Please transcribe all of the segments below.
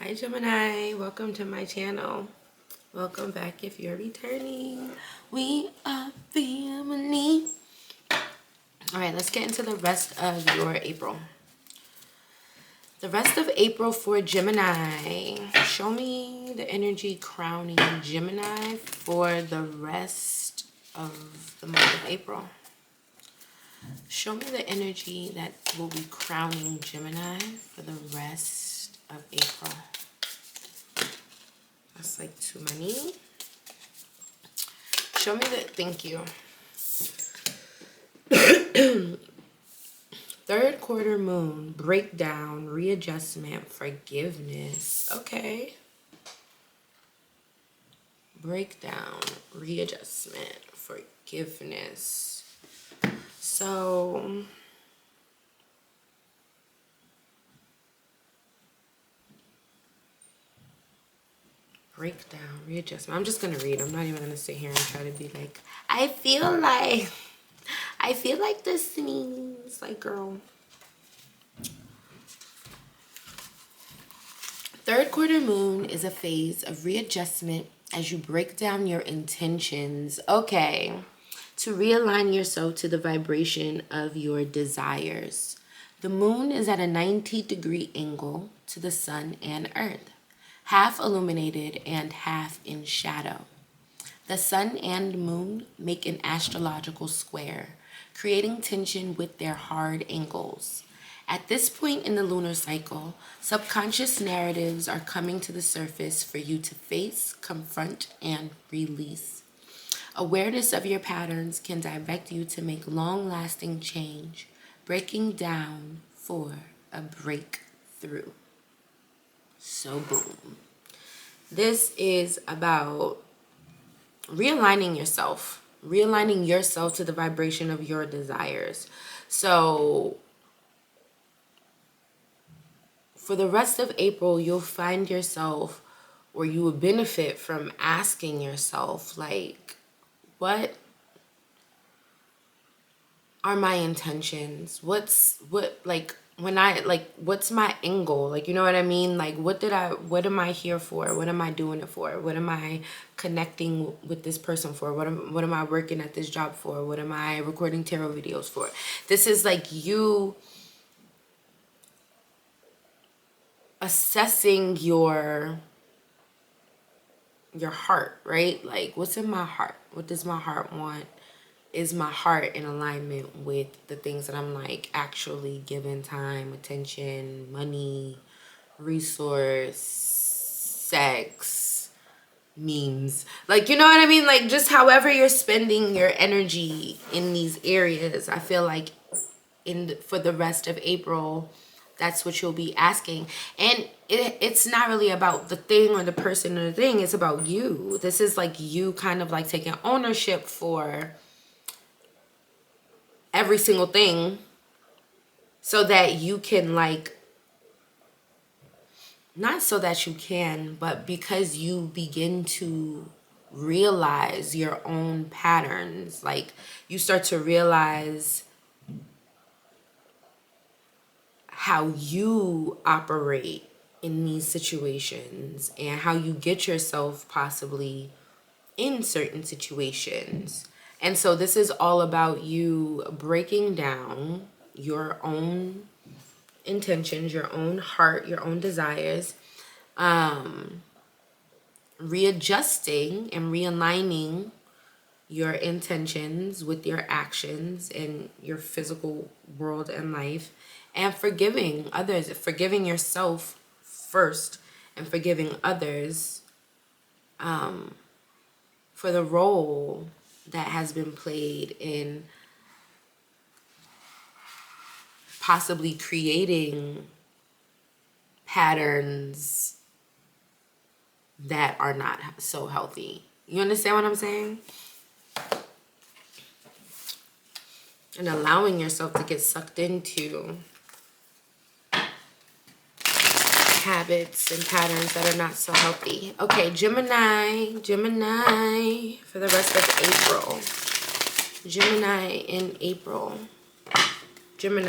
Hi Gemini, welcome to my channel. Welcome back if you're returning. We are family. Alright, let's get into the rest of your April. The rest of April for Gemini. Show me the energy crowning Gemini for the rest of the month of April. Show me the energy that will be crowning Gemini for the rest of April. That's like too many. Show me the, thank you. Third quarter moon, breakdown, readjustment, forgiveness. Okay. Breakdown, readjustment, forgiveness. So, breakdown, readjustment. I'm just going to read. I'm not even going to sit here and try to be like, I feel like this means, like, girl. Third quarter moon is a phase of readjustment as you break down your intentions. Okay. To realign yourself to the vibration of your desires. The moon is at a 90-degree angle to the sun and earth, half illuminated and half in shadow. The sun and moon make an astrological square, creating tension with their hard angles. At this point in the lunar cycle, subconscious narratives are coming to the surface for you to face, confront, and release. Awareness of your patterns can direct you to make long-lasting change, breaking down for a breakthrough. So boom. This is about realigning yourself to the vibration of your desires. So for the rest of April, you'll find yourself, or you will benefit from asking yourself, like, what are my intentions? What's my end goal? Like, you know what I mean? Like, what am I here for? What am I doing it for? What am I connecting with this person for? What am I working at this job for? What am I recording tarot videos for? This is like you assessing your heart, right? Like, what's in my heart? What does my heart want? Is my heart in alignment with the things that I'm like actually giving time, attention, money, resource, sex, memes? Like, you know what I mean? Like, just however you're spending your energy in these areas, I feel like for the rest of April, that's what you'll be asking. And it's not really about the thing or the person or the thing. It's about you. This is like you kind of like taking ownership for every single thing so that you can, like, not so that you can, but because you begin to realize your own patterns. Like, you start to realize how you operate in these situations and how you get yourself possibly in certain situations. And so this is all about you breaking down your own intentions, your own heart, your own desires, readjusting and realigning your intentions with your actions in your physical world and life, and forgiving others, forgiving yourself first, and forgiving others for the role that has been played in possibly creating patterns that are not so healthy. You understand what I'm saying? And allowing yourself to get sucked into habits and patterns that are not so healthy. Okay, Gemini for the rest of April. Gemini in April. Gemini,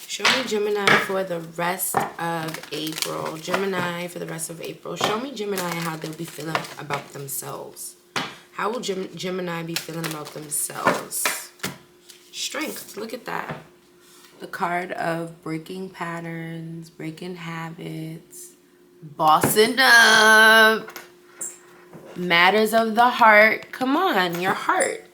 show Show me Gemini for the rest of April. Gemini for the rest of April. Show me Gemini and how they'll be feeling about themselves. How will Gemini be feeling about themselves? Strength. Look at that. The card of breaking patterns, breaking habits, bossing up, matters of the heart. Come on, your heart.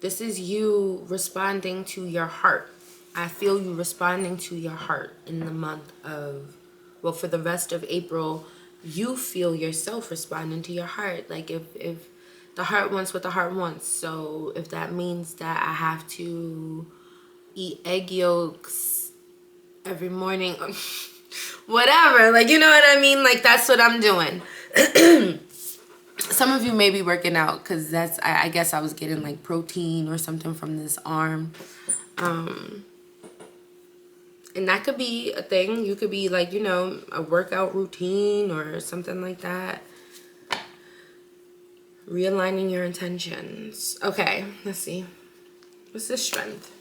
This is you responding to your heart. I feel you responding to your heart in the month of, well, for the rest of April, you feel yourself responding to your heart. Like if the heart wants what the heart wants. So if that means that I have to eat egg yolks every morning, whatever, like, you know what I mean? Like, that's what I'm doing. Some of you may be working out because that's, I guess I was getting like protein or something from this arm. And that could be a thing. You could be like, you know, a workout routine or something like that. Realigning your intentions. Okay, let's see. What's this strength?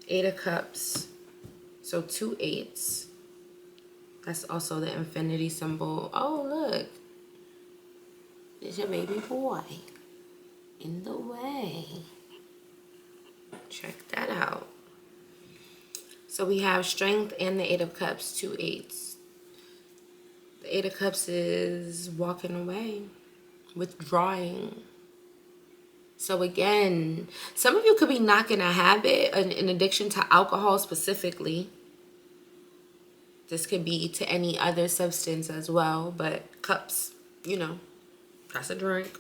8 of Cups. So 2 8s. That's also the infinity symbol. Oh, look. There's your baby boy in the way. Check that out. So we have strength and the 8 of Cups, 2 8s. The 8 of Cups is walking away, withdrawing. So again, some of you could be knocking a habit, an addiction to alcohol specifically. This could be to any other substance as well, but cups, you know, that's a drink.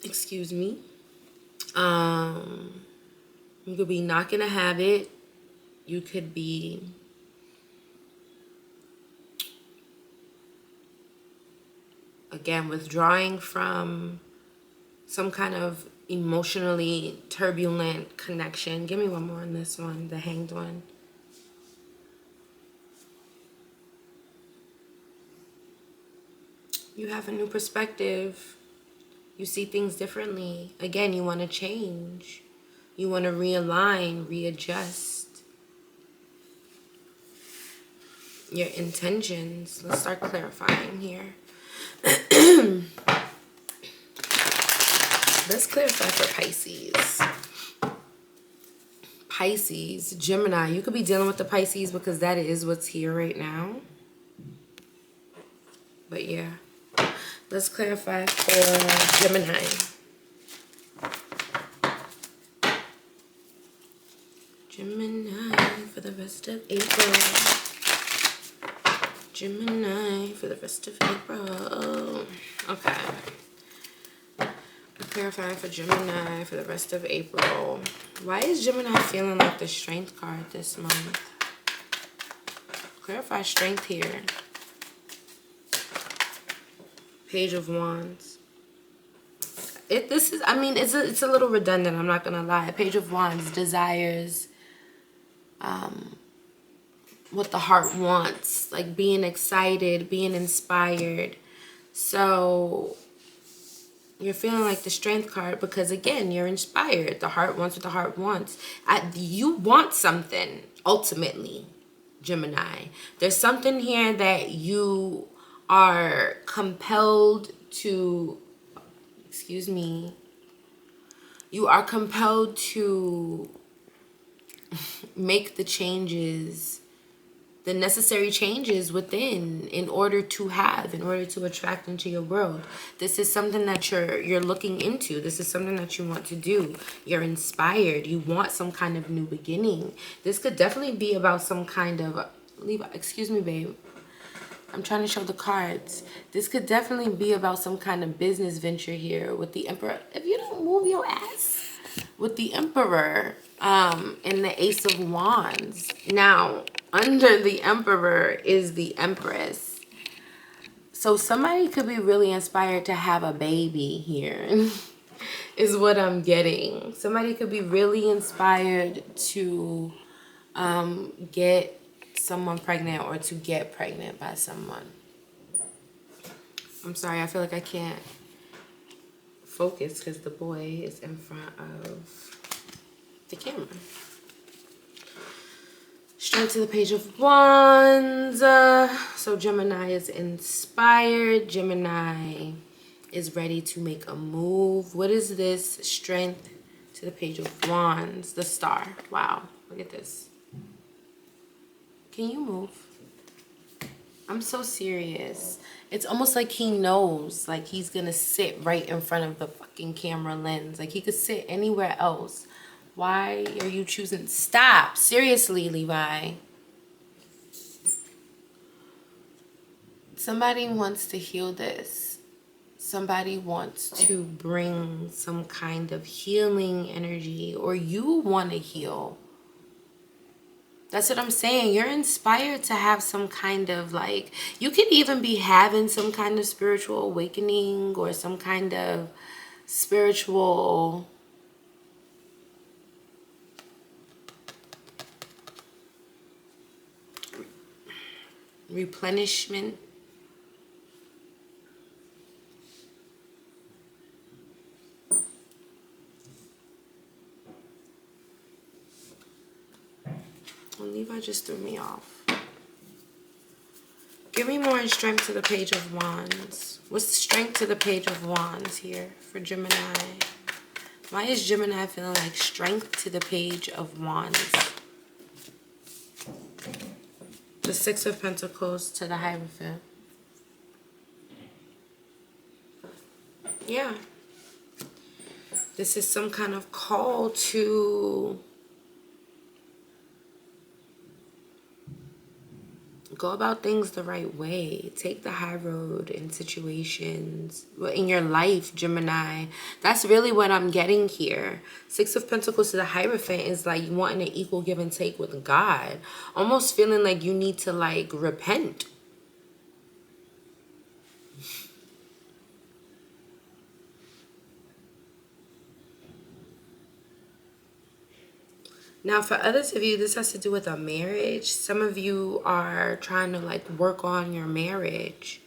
Excuse me. You could be knocking a habit. You could be again withdrawing from some kind of emotionally turbulent connection. Give me one more on this one, the Hanged one. You have a new perspective. You see things differently. Again, you want to change. You want to realign, readjust your intentions. Let's start clarifying here. Let's clarify for Pisces. Pisces, Gemini. You could be dealing with the Pisces because that is what's here right now. But yeah. Let's clarify for Gemini. Gemini for the rest of April. Gemini for the rest of April. Okay. Clarifying for Gemini for the rest of April. Why is Gemini feeling like the Strength card this month? Clarify strength here. Page of Wands. It's a little redundant, I'm not gonna lie. Page of Wands, desires, what the heart wants, like being excited, being inspired. So you're feeling like the Strength card because again, you're inspired. The heart wants what the heart wants. You want something ultimately, Gemini. There's something here that you are compelled to, excuse me, you are compelled to make the changes, the necessary changes within in order to attract into your world. This is something that you're looking into. This is something that you want to do. You're inspired. You want some kind of new beginning. This could definitely be about some kind of, excuse me, babe. I'm trying to show the cards. This could definitely be about some kind of business venture here with the Emperor. If you don't move your ass. With the Emperor and the Ace of Wands. Now, under the Emperor is the Empress. So somebody could be really inspired to have a baby here. Is what I'm getting. Somebody could be really inspired to get someone pregnant or to get pregnant by someone. I'm sorry, I feel like I can't focus because the boy is in front of the camera. Straight to the Page of Wands. So Gemini is inspired. Gemini is ready to make a move. What is this? Strength to the Page of Wands. The Star. Wow. Look at this. Can you move? I'm so serious. It's almost like he knows. Like he's going to sit right in front of the fucking camera lens. Like he could sit anywhere else. Why are you choosing? Stop. Seriously, Levi. Somebody wants to heal this. Somebody wants to bring some kind of healing energy, or you want to heal. That's what I'm saying. You're inspired to have some kind of like, you could even be having some kind of spiritual awakening or some kind of spiritual replenishment. Well, Levi just threw me off. Give me more strength to the Page of Wands. What's the strength to the Page of Wands here for Gemini? Why is Gemini feeling like strength to the Page of Wands? The Six of Pentacles to the Hierophant. Yeah. This is some kind of call to go about things the right way. Take the high road in situations. In your life, Gemini. That's really what I'm getting here. Six of Pentacles to the Hierophant is like wanting an equal give and take with God. Almost feeling like you need to like repent. Now, for others of you, this has to do with a marriage. Some of you are trying to like work on your marriage.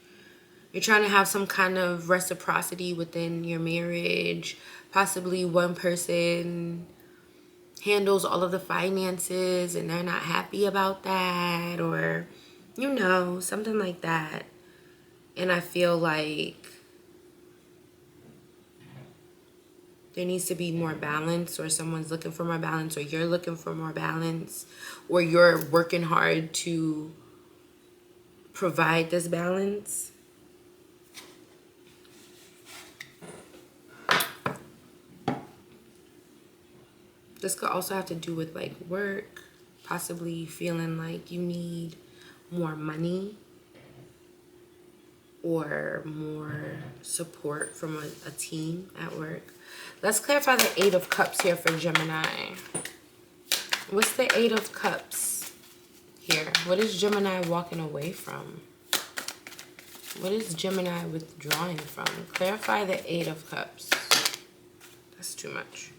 You're trying to have some kind of reciprocity within your marriage. Possibly one person handles all of the finances and they're not happy about that, or, you know, something like that. And I feel like there needs to be more balance, or someone's looking for more balance, or you're looking for more balance, or you're working hard to provide this balance. This could also have to do with like work, possibly feeling like you need more money or more support from a team at work. Let's clarify the Eight of Cups here for Gemini. What's the Eight of Cups here? What is Gemini walking away from? What is Gemini withdrawing from? Clarify the Eight of Cups. That's too much.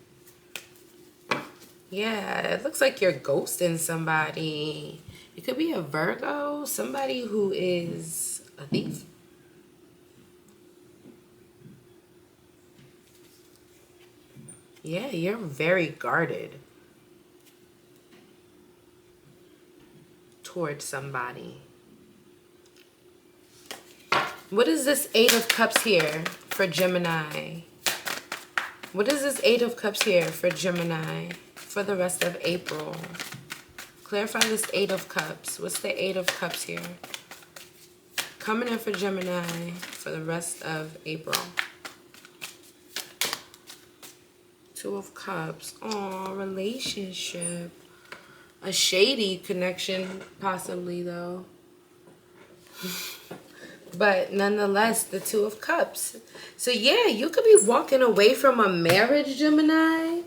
Yeah, it looks like you're ghosting somebody. It could be a Virgo, somebody who is a thief. Yeah, you're very guarded towards somebody. What is this Eight of Cups here for Gemini? What is this Eight of Cups here for Gemini for the rest of April? Clarify this Eight of Cups. What's the Eight of Cups here? Coming in for Gemini for the rest of April. Two of Cups. Oh, relationship. A shady connection, possibly, though. But nonetheless, the Two of Cups. So, yeah, you could be walking away from a marriage, Gemini.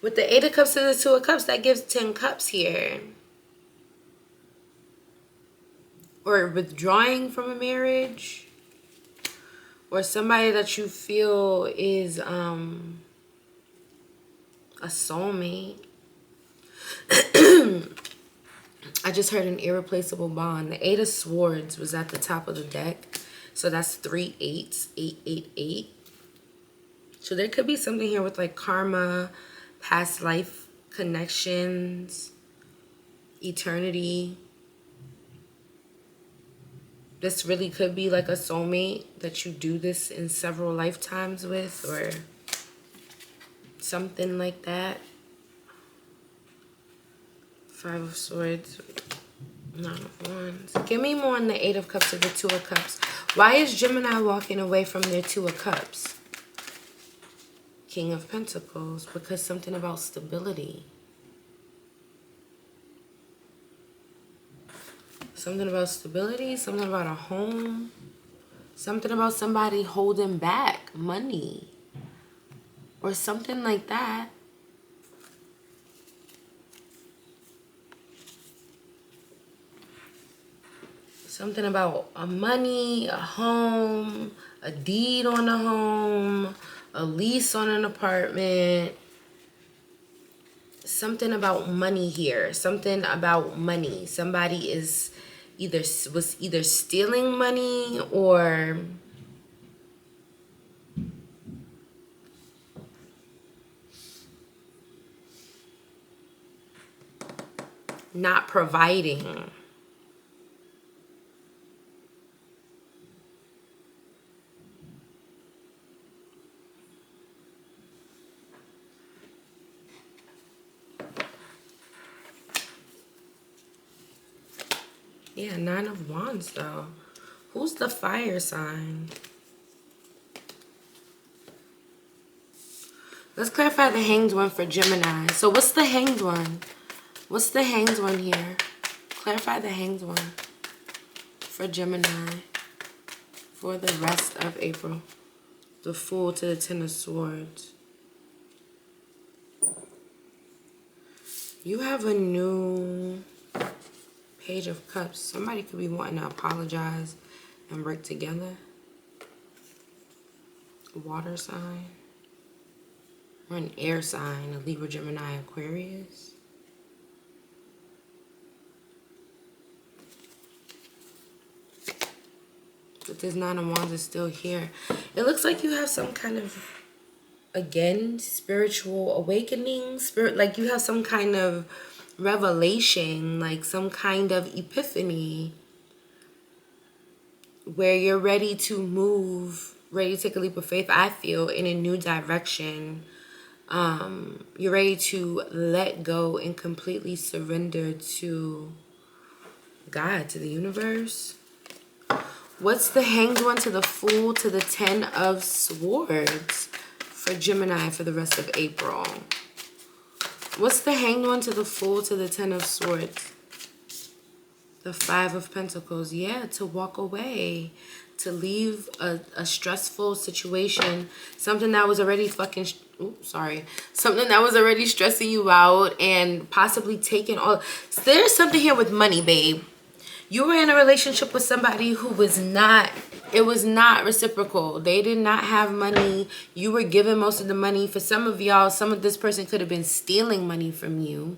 With the Eight of Cups and the Two of Cups, that gives 10 cups here. Or withdrawing from a marriage. Or somebody that you feel is a soulmate. I just heard an irreplaceable bond. The Eight of Swords was at the top of the deck. So that's 3 8s, 888. So there could be something here with like karma, past life connections, eternity. This really could be like a soulmate that you do this in several lifetimes with, or something like that. 5 of Swords, 9 of Wands. Give me more on the 8 of Cups to the 2 of Cups. Why is Gemini walking away from their 2 of Cups? King of Pentacles. Because something about stability. Something about stability. Something about a home. Something about somebody holding back money. Or something like that. Something about a money, a home, a deed on a home, a lease on an apartment. Something about money here. Something about money. Somebody was either stealing money or not providing. Yeah, 9 of Wands though. Who's the fire sign? Let's clarify the Hanged One for Gemini. So what's the Hanged One? What's the Hanged One here? Clarify the Hanged One for Gemini for the rest of April. The Fool to the 10 of Swords. You have a new Page of Cups. Somebody could be wanting to apologize and work together. Water sign. Or an air sign. A Libra, Gemini, Aquarius. But this 9 of Wands is still here. It looks like you have some kind of, again, spiritual awakening. Like you have some kind of revelation, like some kind of epiphany where you're ready to move, ready to take a leap of faith, I feel, in a new direction. You're ready to let go and completely surrender to God, to the universe. What's the Hanged One to the Fool to the 10 of Swords for Gemini for the rest of April? What's the Hanged One to the Fool to the 10 of Swords? The 5 of Pentacles. Yeah, to walk away. To leave a stressful situation. Something that was already something that was already stressing you out and possibly taking all. There's something here with money, babe. You were in a relationship with somebody who was not, it was not reciprocal. They did not have money. You were giving most of the money. For some of y'all, some of this person could have been stealing money from you.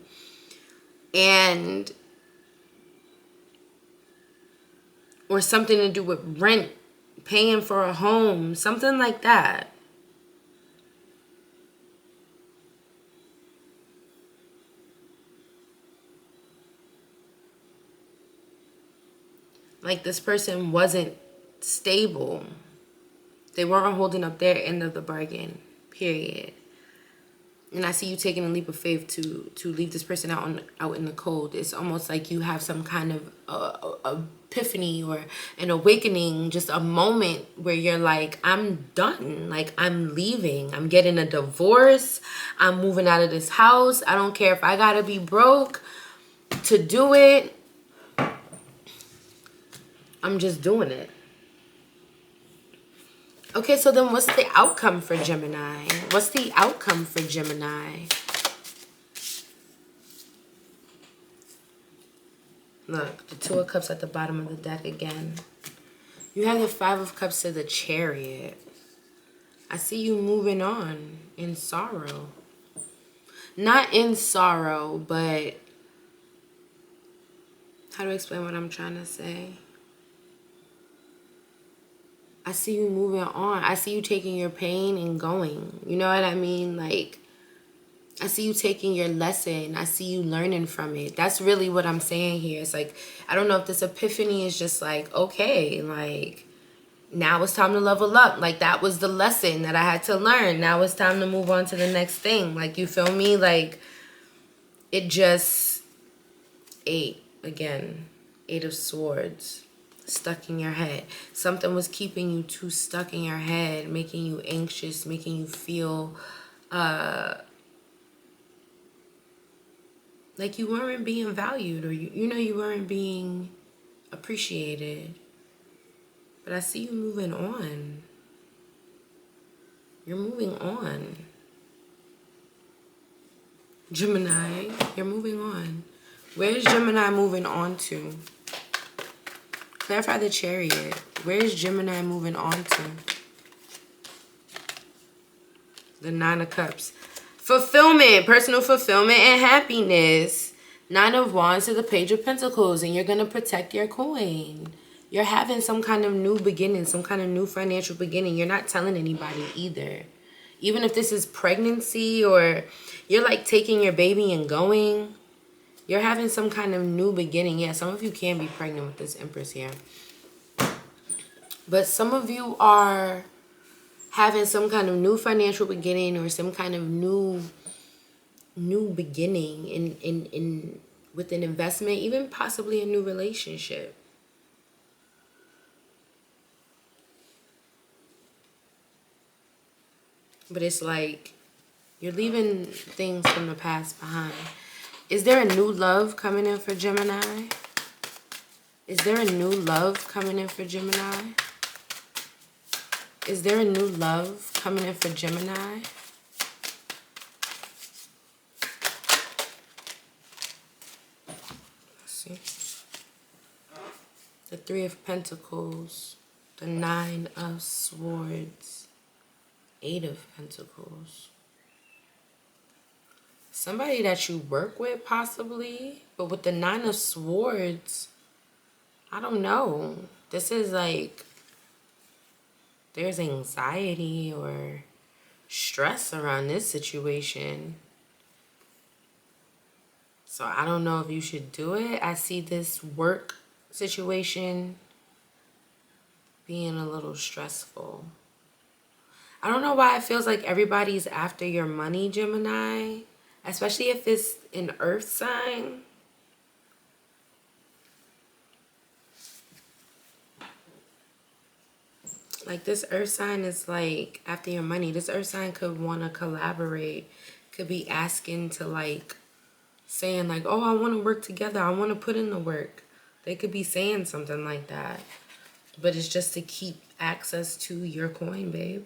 And, or something to do with rent, paying for a home, something like that. Like this person wasn't stable. They weren't holding up their end of the bargain, period. And I see you taking a leap of faith to leave this person out in the cold. It's almost like you have some kind of epiphany or an awakening, just a moment where you're like, I'm done. Like, I'm leaving. I'm getting a divorce. I'm moving out of this house. I don't care if I gotta be broke to do it. I'm just doing it. Okay, so then what's the outcome for Gemini? What's the outcome for Gemini? Look, the 2 of Cups at the bottom of the deck again. You have the 5 of Cups to the Chariot. I see you moving on in sorrow. Not in sorrow, but how do I explain what I'm trying to say? I see you moving on. I see you taking your pain and going. You know what I mean? Like, I see you taking your lesson. I see you learning from it. That's really what I'm saying here. It's like, I don't know if this epiphany is just like, okay, like, now it's time to level up. Like, that was the lesson that I had to learn. Now it's time to move on to the next thing. Like, you feel me? Like, it just, eight of swords, stuck in your head. Something was keeping you too stuck in your head, making you anxious, making you feel like you weren't being valued, or you weren't being appreciated. But I see you moving on. You're moving on. Gemini, you're moving on. Where's Gemini moving on to? Clarify the Chariot. Where's Gemini moving on to? The Nine of Cups. Fulfillment, personal fulfillment and happiness. Nine of Wands to the Page of Pentacles, and you're going to protect your coin. You're having some kind of new beginning, some kind of new financial beginning. You're not telling anybody either. Even if this is pregnancy, or you're like taking your baby and going, you're having some kind of new beginning. Yeah, some of you can be pregnant with this Empress here. But some of you are having some kind of new financial beginning, or some kind of new beginning in with an investment, even possibly a new relationship. But it's like you're leaving things from the past behind. Is there a new love coming in for Gemini? Is there a new love coming in for Gemini? Is there a new love coming in for Gemini? Let's see. The Three of Pentacles. The Nine of Swords. Eight of Pentacles. Somebody that you work with, possibly. But with the Nine of Swords, I don't know. This is like, there's anxiety or stress around this situation. So I don't know if you should do it. I see this work situation being a little stressful. I don't know why it feels like everybody's after your money, Gemini. Especially if it's an earth sign. Like, this earth sign is like after your money. This earth sign could want to collaborate. Could be asking to, like, saying like, oh, I want to work together. I want to put in the work. They could be saying something like that. But it's just to keep access to your coin, babe.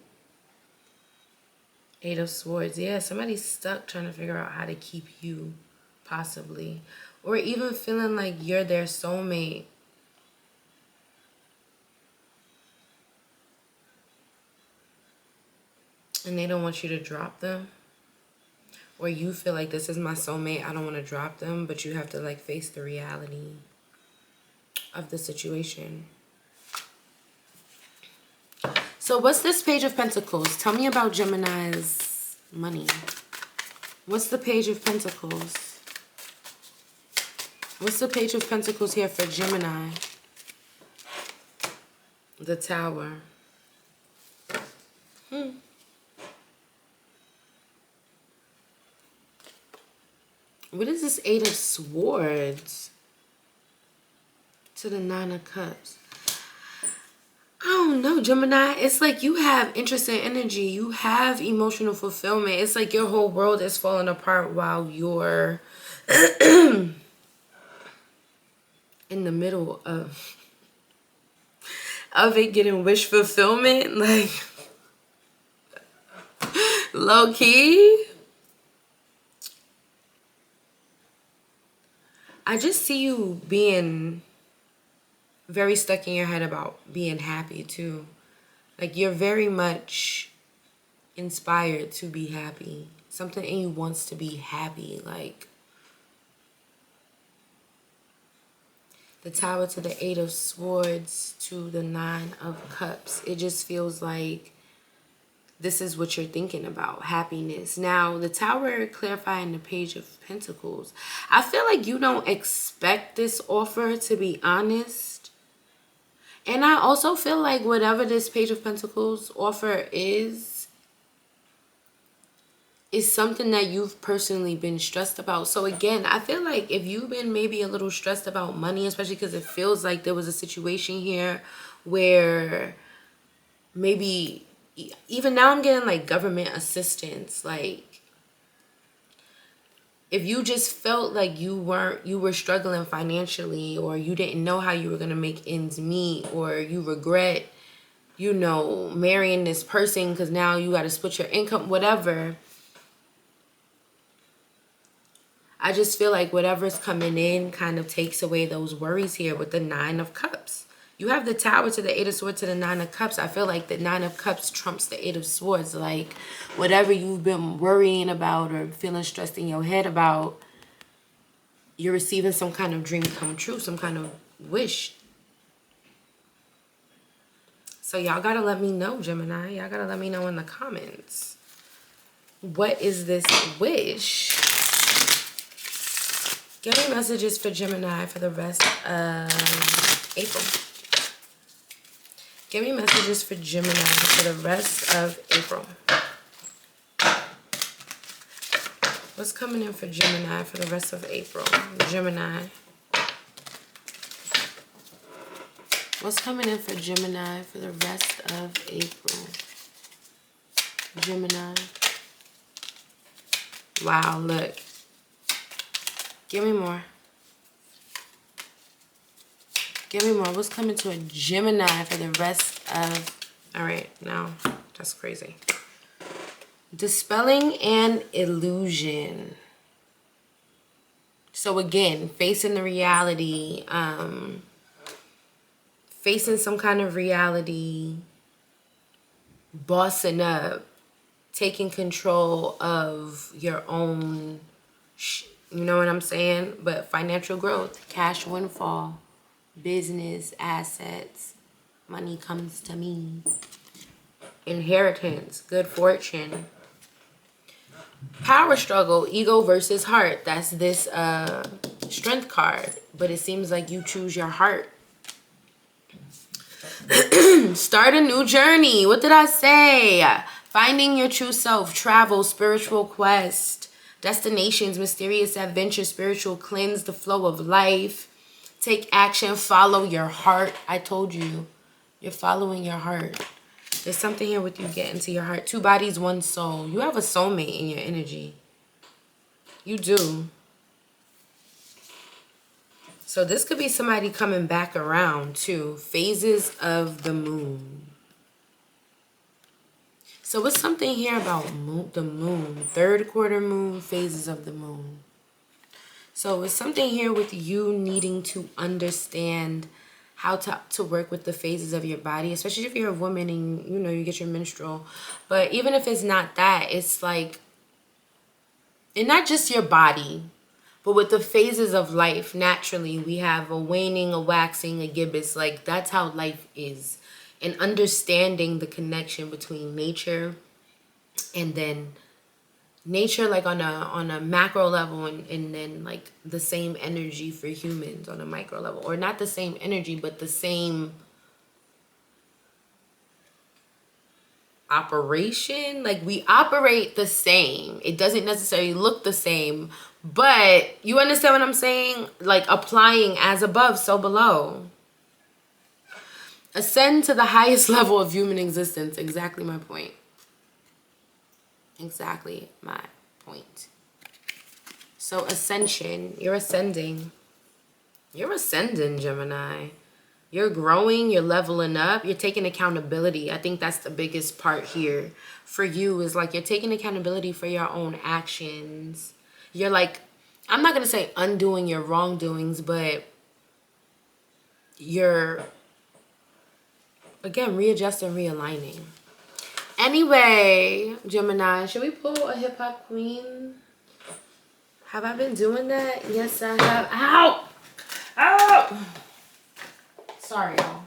Eight of Swords. Yeah, somebody's stuck trying to figure out how to keep you, possibly. Or even feeling like you're their soulmate. And they don't want you to drop them. Or you feel like, this is my soulmate, I don't want to drop them. But you have to, like, face the reality of the situation. So what's this Page of Pentacles? Tell me about Gemini's money. What's the Page of Pentacles? What's the Page of Pentacles here for Gemini? The Tower. What is this Eight of Swords to the Nine of Cups? I don't know, Gemini. It's like you have interest in energy. You have emotional fulfillment. It's like your whole world is falling apart while you're in the middle of it getting wish fulfillment. Like, low key. I just see you being very stuck in your head about being happy too. Like, you're very much inspired to be happy. Something in you wants to be happy. Like, The Tower to the Eight of Swords to the Nine of Cups. It just feels like this is what you're thinking about, happiness. Now, the Tower clarifying the Page of Pentacles. I feel like you don't expect this offer, to be honest. And I also feel like whatever this Page of Pentacles offer is something that you've personally been stressed about. So again, I feel like if you've been maybe a little stressed about money, especially because it feels like there was a situation here where maybe even now I'm getting like government assistance. Like if you just felt like you were struggling financially, or you didn't know how you were going to make ends meet, or you regret, you know, marrying this person because now you got to split your income, whatever. I just feel like whatever's coming in kind of takes away those worries here with the Nine of Cups. You have the Tower to the Eight of Swords to the Nine of Cups. I feel like the Nine of Cups trumps the Eight of Swords. Like whatever you've been worrying about or feeling stressed in your head about, you're receiving some kind of dream come true, some kind of wish. So y'all gotta let me know, Gemini. Y'all gotta let me know in the comments. What is this wish? Give me messages for Gemini for the rest of April. Give me messages for Gemini for the rest of April. What's coming in for Gemini for the rest of April? Gemini. What's coming in for Gemini for the rest of April? Gemini. Wow, look. Give me more. Give me more. What's coming to a Gemini for the rest of... All right, now that's crazy. Dispelling an illusion. So again, facing the reality, facing some kind of reality, bossing up, taking control of your own... You know what I'm saying? But financial growth, cash windfall, business, assets, money comes to me. Inheritance, good fortune. Power struggle, ego versus heart. That's this strength card. But it seems like you choose your heart. Start a new journey. What did I say? Finding your true self, travel, spiritual quest. Destinations, mysterious adventure, spiritual cleanse, the flow of life. Take action, follow your heart. I told you, you're following your heart. There's something here with you getting to your heart. Two bodies, one soul. You have a soulmate in your energy. You do. So this could be somebody coming back around too. Phases of the moon. So what's something here about the moon? Third quarter moon, phases of the moon. So it's something here with you needing to understand how to work with the phases of your body, especially if you're a woman and, you know, you get your menstrual. But even if it's not that, it's like, and not just your body, but with the phases of life, naturally, we have a waning, a waxing, a gibbous. Like, that's how life is. And understanding the connection between nature and then nature, like on a macro level, and then like the same energy for humans on a micro level, or not the same energy, but the same operation. Like we operate the same. It doesn't necessarily look the same, but you understand what I'm saying? Like applying as above, so below. Ascend to the highest level of human existence. Exactly my point. Exactly my point. So ascension, you're ascending. You're ascending, Gemini. You're growing, you're leveling up, you're taking accountability. I think that's the biggest part here for you, is like you're taking accountability for your own actions. You're like, I'm not going to say undoing your wrongdoings, but you're, again, readjusting, realigning. Anyway, Gemini, should we pull a hip hop queen? Have I been doing that? Yes, I have. Ow! Ow! Sorry, y'all.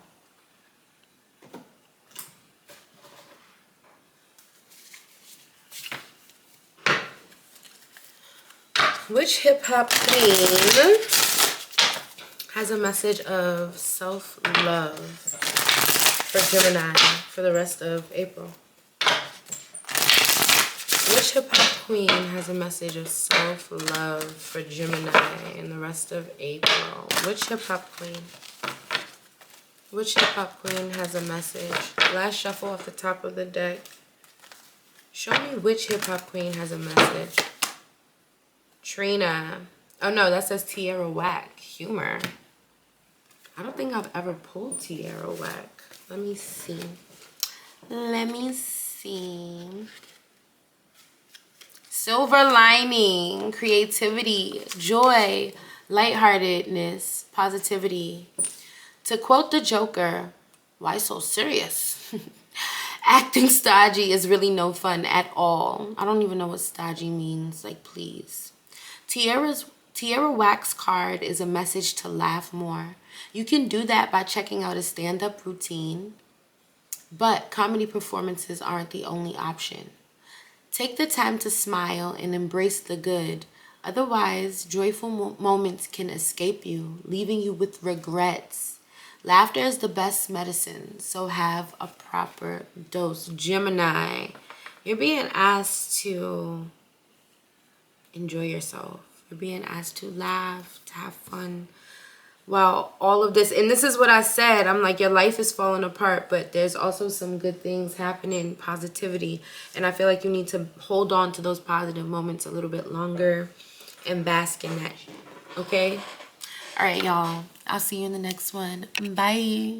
Which hip-hop queen has a message of self-love for Gemini for the rest of April? Which hip-hop queen has a message of self-love for Gemini in the rest of April? Which hip-hop queen? Which hip-hop queen has a message? Last shuffle off the top of the deck. Show me which hip-hop queen has a message. Trina. Oh no, that says Tierra Whack. Humor. I don't think I've ever pulled Tierra Whack. Let me see. Let me see. Silver lining, creativity, joy, lightheartedness, positivity. To quote the Joker, why so serious? Acting stodgy is really no fun at all. I don't even know what stodgy means. Like, please. Tierra Wax card is a message to laugh more. You can do that by checking out a stand-up routine, but comedy performances aren't the only option. Take the time to smile and embrace the good. Otherwise, joyful moments can escape you, leaving you with regrets. Laughter is the best medicine, so have a proper dose. Gemini, you're being asked to enjoy yourself. You're being asked to laugh, to have fun. Wow, all of this, and this is what I said. I'm like, your life is falling apart, but there's also some good things happening, positivity, and I feel like you need to hold on to those positive moments a little bit longer and bask in that, okay? All right, y'all. I'll see you in the next one. Bye.